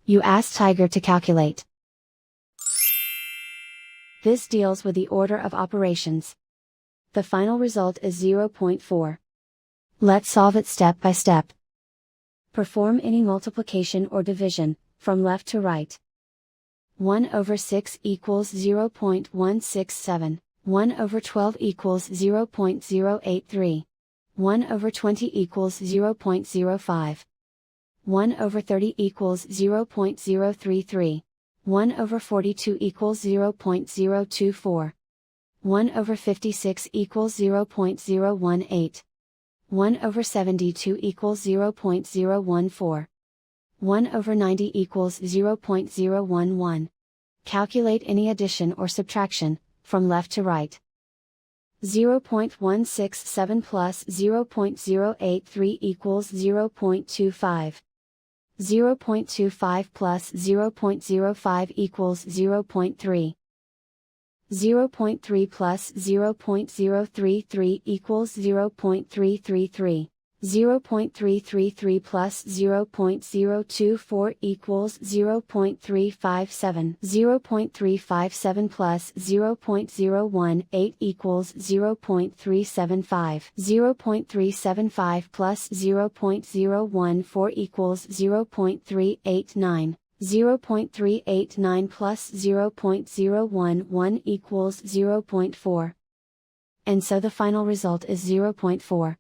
You ask Tiger to calculate. This deals with the order of operations. The final result is 0.4. Let's solve it step by step. Perform any multiplication or division, from left to right. 1 over 6 equals 0.167, 1 over 12 equals 0.083, 1 over 20 equals 0.05, 1 over 30 equals 0.033, 1 over 42 equals 0.024, 1 over 56 equals 0.018, 1 over 72 equals 0.014, 1 over 90 equals 0.011. Calculate any addition or subtraction, from left to right. 0.167 plus 0.083 equals 0.25. 0.25 plus 0.05 equals 0.3. 0.3 plus 0.033 equals 0.333. 0.333 plus 0.024 equals 0.357. 0.357 plus 0.018 equals 0.375. 0.375 plus 0.014 equals 0.389. 0.389 plus 0.011 equals 0.4. And so the final result is 0.4.